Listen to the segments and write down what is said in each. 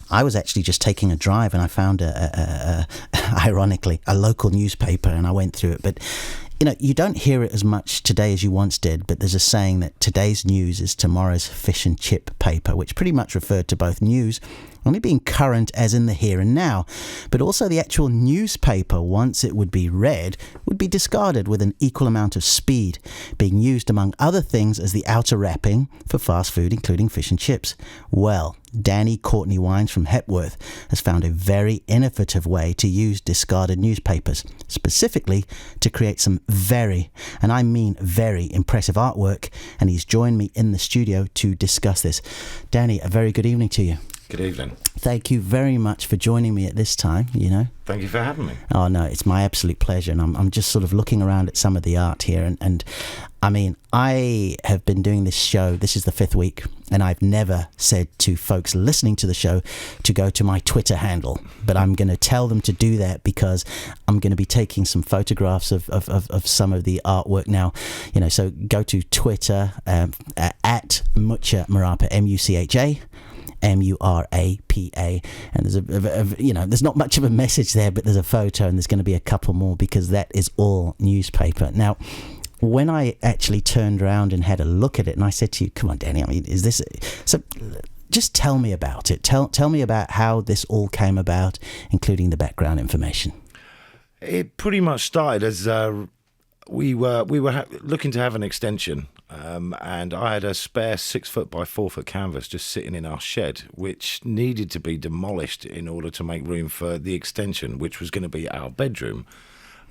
I was actually just taking a drive and I found ironically, a local newspaper, and I went through it. But you don't hear it as much today as you once did, but there's a saying that today's news is tomorrow's fish and chip paper, which pretty much referred to both news only being current as in the here and now, but also the actual newspaper, once it would be read, would be discarded with an equal amount of speed, being used among other things as the outer wrapping for fast food, including fish and chips. Well, Courtney Wines from Hepworth has found a very innovative way to use discarded newspapers, specifically to create some very, and I mean very, impressive artwork, and he's joined me in the studio to discuss this. Danny, a very good evening to you. Good evening. Thank you very much for joining me at this time, Thank you for having me. Oh, no, it's my absolute pleasure. And I'm just sort of looking around at some of the art here. And I mean, I have been doing this show. This is the 5th week. And I've never said to folks listening to the show to go to my Twitter handle. But I'm going to tell them to do that because I'm going to be taking some photographs of some of the artwork now. So go to Twitter at Mucha Marapa, MUCHA. MURAPA, and there's there's not much of a message there, but there's a photo, and there's going to be a couple more because that is all newspaper. Now, when I actually turned around and had a look at it, and I said to you, "Come on, Danny, I mean, is this?" So, just tell me about it. Tell me about how this all came about, including the background information. It pretty much started as we were looking to have an extension. And I had a spare 6-foot by 4-foot canvas just sitting in our shed, which needed to be demolished in order to make room for the extension, which was going to be our bedroom.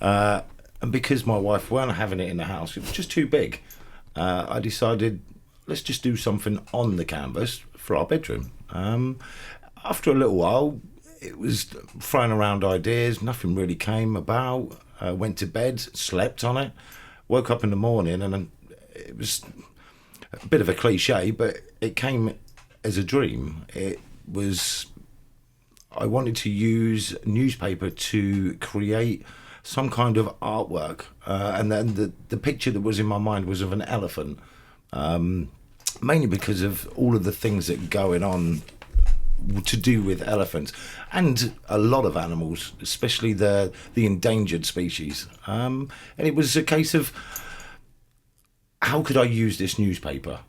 And because my wife weren't having it in the house, it was just too big. I decided, let's just do something on the canvas for our bedroom. After a little while, it was throwing around ideas. Nothing really came about. Went to bed, slept on it, woke up in the morning, and it was a bit of a cliche, but it came as a dream. I wanted to use newspaper to create some kind of artwork, and then the picture that was in my mind was of an elephant, mainly because of all of the things that are going on to do with elephants and a lot of animals, especially the endangered species. And it was a case of, how could I use this newspaper?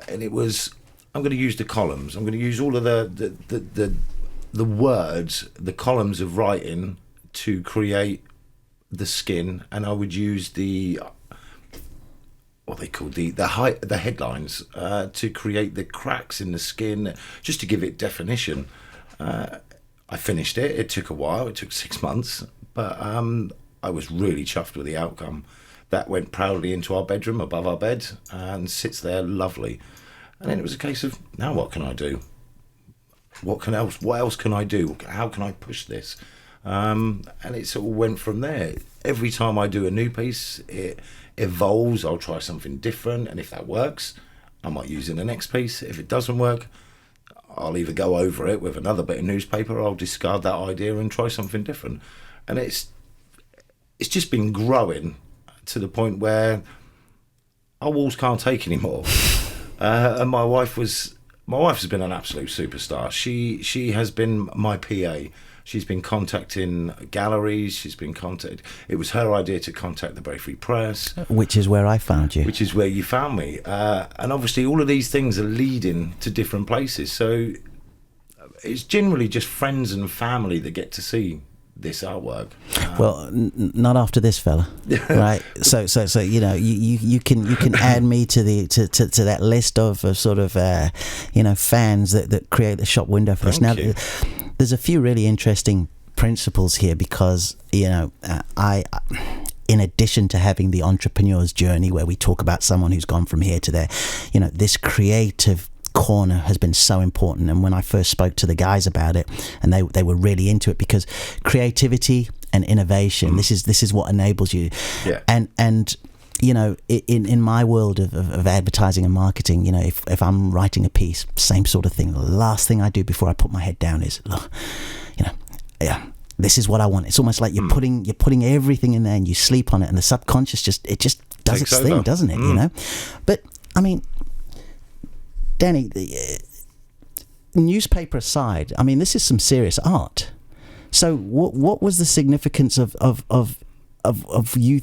And it was, I'm going to use the columns. I'm going to use all of the words, the columns of writing to create the skin, and I would use what they call the headlines to create the cracks in the skin, just to give it definition. I finished it. It took a while. It took 6 months, but I was really chuffed with the outcome. That went proudly into our bedroom above our bed and sits there lovely. And then it was a case of, now what can I do? What else can I do? How can I push this? And it sort of went from there. Every time I do a new piece, it evolves. I'll try something different, and if that works, I might use it in the next piece. If it doesn't work, I'll either go over it with another bit of newspaper, or I'll discard that idea and try something different. And it's just been growing to the point where our walls can't take anymore. And my wife has been an absolute superstar. She has been my PA. She's been contacting galleries. It was her idea to contact the Bury Free Press, which is where I found you. Which is where you found me. And obviously, all of these things are leading to different places. So it's generally just friends and family that get to see this artwork. Well, not after this fella, right? So you can add me to that list of sort of fans that create the shop window for this. Now, there's a few really interesting principles here because I in addition to having the entrepreneur's journey where we talk about someone who's gone from here to there, this creative corner has been so important. And when I first spoke to the guys about it, and they were really into it, because creativity and innovation, this is what enables you. Yeah. And in my world of advertising and marketing, if I'm writing a piece, same sort of thing. The last thing I do before I put my head down is, this is what I want. It's almost like you're putting everything in there, and you sleep on it, and the subconscious just does its thing, doesn't it? But I mean, Danny, newspaper aside, I mean, this is some serious art. So what was the significance of you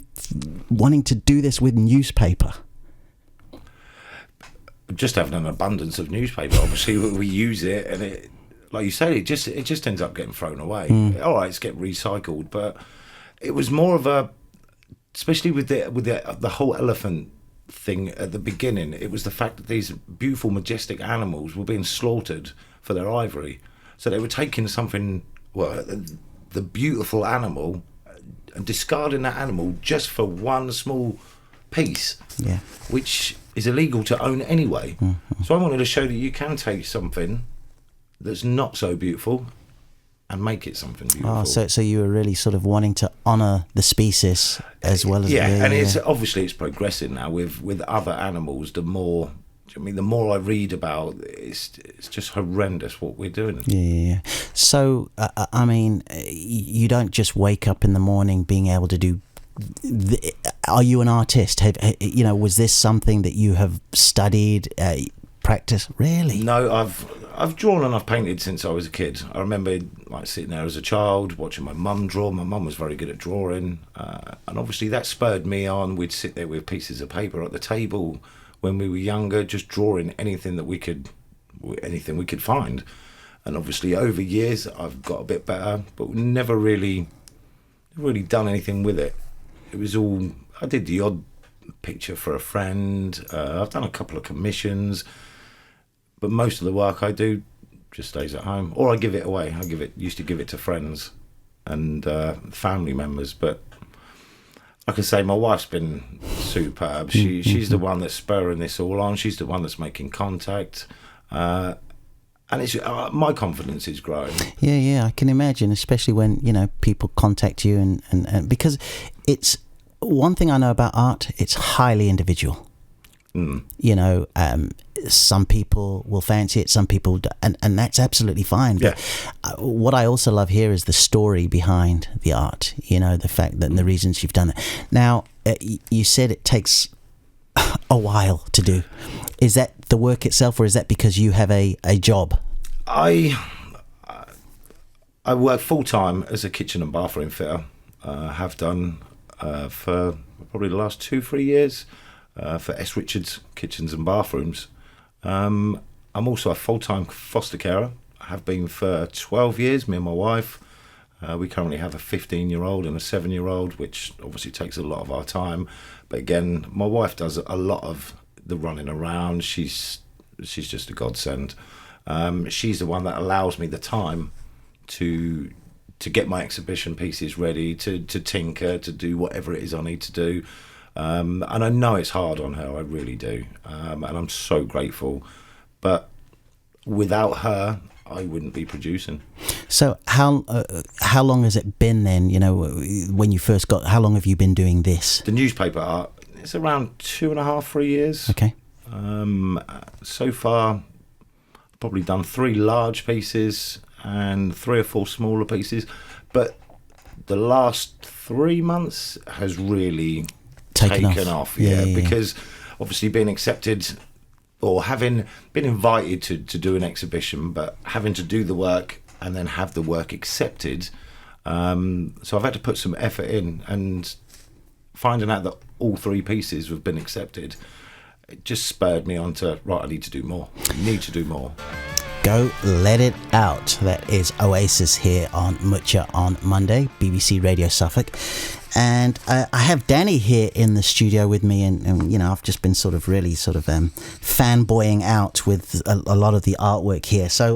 wanting to do this with newspaper? Just having an abundance of newspaper. Obviously, we use it, and it, like you say, it just ends up getting thrown away. All right, it's getting recycled, but it was more of a, especially with the whole elephant thing at the beginning. It was the fact that these beautiful, majestic animals were being slaughtered for their ivory. So they were taking something, well, the beautiful animal, and discarding that animal just for one small piece, which is illegal to own anyway. So I wanted to show that you can take something that's not so beautiful and make it something beautiful. Oh, so you were really sort of wanting to honour the species as well as it's obviously it's progressing now with other animals. The more I read about, it's just horrendous what we're doing. Yeah. So I mean, you don't just wake up in the morning being able to do. Are you an artist? Was this something that you have studied, practiced? Really? No, I've drawn and I've painted since I was a kid. I remember like sitting there as a child watching my mum draw. My mum was very good at drawing, and obviously that spurred me on. We'd sit there with pieces of paper at the table when we were younger, just drawing anything we could find. And obviously over years I've got a bit better, but never really done anything with it. It was all, I did the odd picture for a friend. I've done a couple of commissions, but most of the work I do just stays at home, or I give it away. Used to give it to friends and family members. But like I say, my wife's been superb. She's the one that's spurring this all on. She's the one that's making contact. And it's my confidence is growing. Yeah, I can imagine, especially when people contact you, and because it's one thing I know about art, it's highly individual. Some people will fancy it, some people and that's absolutely fine. Yeah. But what I also love here is the story behind the art. The fact that and the reasons you've done it. Now, you said it takes a while to do. Is that the work itself, or is that because you have a job? I work full time as a kitchen and bathroom fitter. Have done for probably the last 2-3 years for S. Richards Kitchens and Bathrooms. I'm also a full time foster carer. I have been for 12 years. Me and my wife. We currently have a 15-year-old and a 7-year-old, which obviously takes a lot of our time. But again, my wife does a lot of the running around. She's just a godsend. She's the one that allows me the time to get my exhibition pieces ready, to tinker, to do whatever it is I need to do. And I know it's hard on her, I really do. And I'm so grateful. But without her, I wouldn't be producing. So how long has it been then, when you first got, how long have you been doing this? The newspaper art, it's around 2.5-3 years. Okay. So far, I've probably done 3 large pieces and 3 or 4 smaller pieces. But the last 3 months has really taken off. Because obviously being accepted or having been invited to do an exhibition, but having to do the work and then have the work accepted. So I've had to put some effort in, and finding out that all 3 pieces have been accepted, it just spurred me on to, right, I need to do more. Go let it out. That is Oasis here on Mucha on Monday, BBC Radio Suffolk. And I have Danny here in the studio with me, and I've just been really fanboying out with a lot of the artwork here. So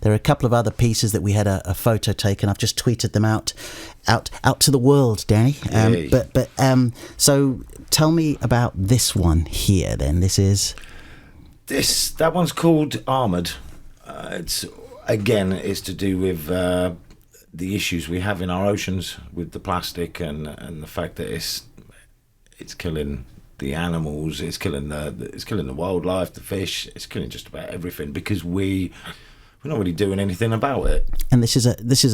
there are a couple of other pieces that we had a photo taken. I've just tweeted them out to the world, Danny. But so tell me about this one here. Then that one's called Armoured. It's to do with the issues we have in our oceans with the plastic and the fact that it's killing the animals, it's killing the wildlife, the fish, it's killing just about everything because we're not really doing anything about it. And this is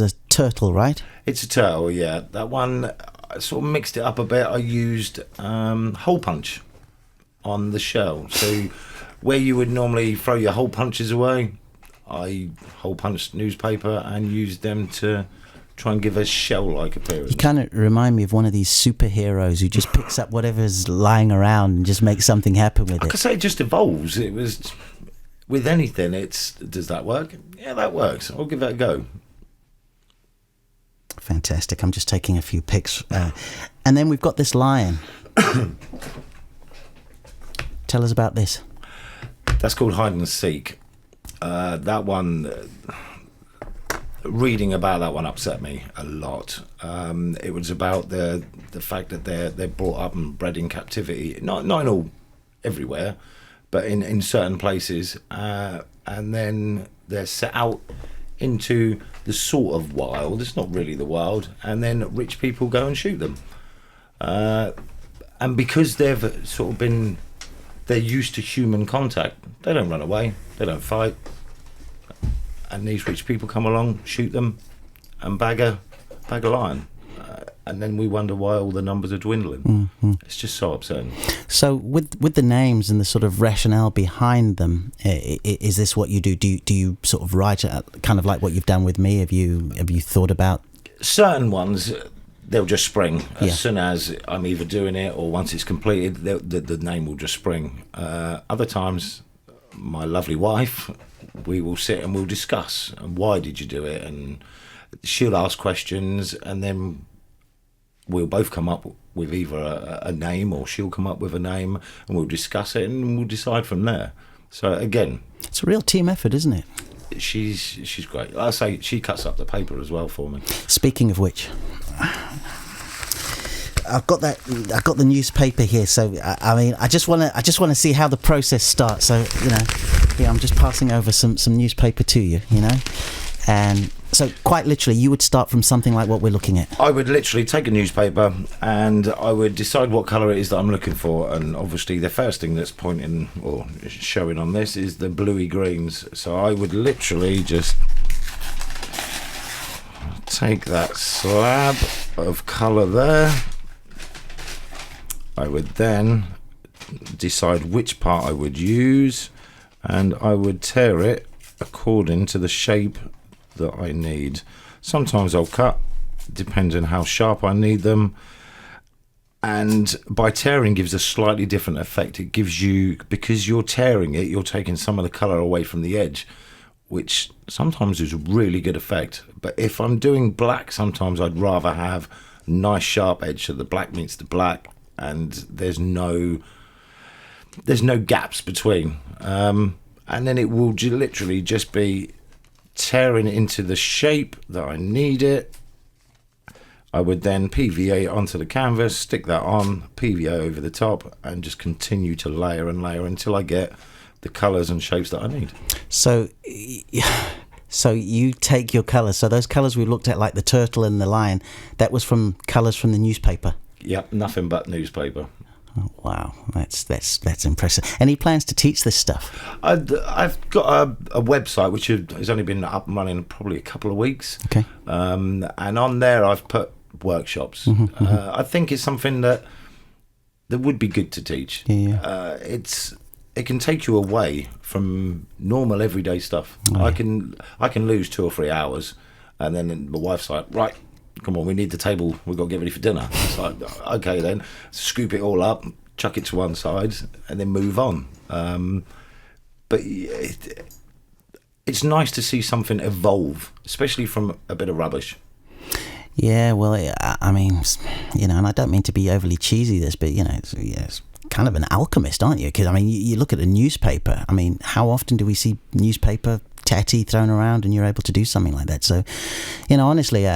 a turtle, right? It's a turtle, yeah. That one, I sort of mixed it up a bit. I used hole punch on the shell. So where you would normally throw your hole punches away, I hole punched newspaper and used them to try and give a shell-like appearance. You kind of remind me of one of these superheroes who just picks up whatever's lying around and just makes something happen with it. I could say it just evolves. It was with anything. Does that work? Yeah, that works. I'll give that a go. Fantastic. I'm just taking a few pics. And then we've got this lion. Tell us about this. That's called Hide and Seek. That one, reading about that one upset me a lot. It was about the fact that they're brought up and bred in captivity, not in all, everywhere, but in certain places, and then they're set out into the sort of wild. It's not really the wild, and then rich people go and shoot them. And because they've sort of been, they're used to human contact, they don't run away, they don't fight. And these rich people come along, shoot them, and bag a lion. And then we wonder why all the numbers are dwindling. Mm-hmm. It's just so upsetting. So with the names and the sort of rationale behind them, is this what you do? Do you sort of write it kind of like what you've done with me? Have you thought about certain ones? They'll just spring as soon as I'm either doing it or once it's completed. The name will just spring. Other times, my lovely wife, we will sit and we'll discuss. And why did you do it? And she'll ask questions, and then we'll both come up with either a name, or she'll come up with a name, and we'll discuss it and we'll decide from there. So again, it's a real team effort, isn't it? She's great. Like I say, she cuts up the paper as well for me. Speaking of which, I've got the newspaper here. So I mean, I just want to see how the process starts. So here I'm just passing over some newspaper to you. And so quite literally, you would start from something like what we're looking at. I would literally take a newspaper and I would decide what colour it is that I'm looking for. And obviously the first thing that's pointing or showing on this is the bluey greens. So I would literally just take that slab of colour there. I would then decide which part I would use, and I would tear it according to the shape that I need. Sometimes I'll cut, depending on how sharp I need them. And by tearing gives a slightly different effect. It gives you, because you're tearing it, you're taking some of the colour away from the edge, which sometimes is a really good effect. But if I'm doing black, sometimes I'd rather have nice sharp edge, so the black meets the black, and there's no gaps between. And then it will literally just be tearing it into the shape that I need it. I would then PVA onto the canvas, stick that on, PVA over the top, and just continue to layer and layer until I get the colours and shapes that I need. So you take your colours. So those colours we looked at, like the turtle and the lion, that was from colours from the newspaper? Yep, nothing but newspaper. Oh, wow, that's impressive. Any plans to teach this stuff? I've got a website which has only been up and running probably a couple of weeks. Okay. And on there I've put workshops. Mm-hmm. I think it's something that would be good to teach. Yeah. It can take you away from normal everyday stuff. Oh, I can lose 2 or 3 hours, and then my wife's like, right, come on, we need the table, we've got to get ready for dinner. It's like, okay then, scoop it all up, chuck it to one side, and then move on. But it's nice to see something evolve, especially from a bit of rubbish. Yeah, well, I mean, and I don't mean to be overly cheesy this, but it's kind of an alchemist, aren't you? Because I mean, you look at a newspaper. I mean, how often do we see newspaper tatty thrown around, and you're able to do something like that? So, honestly,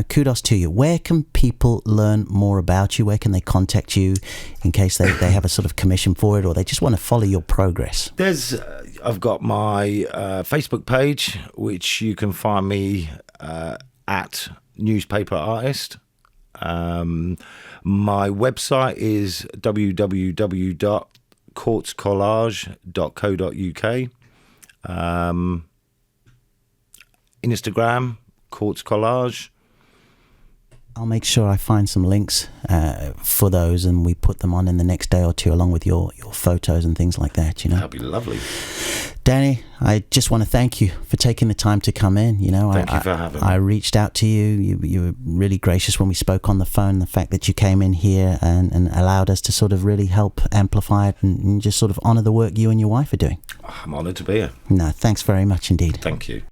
kudos to you. Where can people learn more about you? Where can they contact you in case they have a sort of commission for it, or they just want to follow your progress? I've got my Facebook page, which you can find me at Newspaper Artist. My website is www.courtscollage.co.uk. Instagram, Courts Collage. I'll make sure I find some links for those, and we put them on in the next day or two, along with your photos and things like that. That'd be lovely. Danny, I just want to thank you for taking the time to come in. You know, Thank you for having me. I reached out to you. You were really gracious when we spoke on the phone. The fact that you came in here and allowed us to sort of really help amplify it and just sort of honour the work you and your wife are doing. I'm honoured to be here. No, thanks very much indeed. Thank you.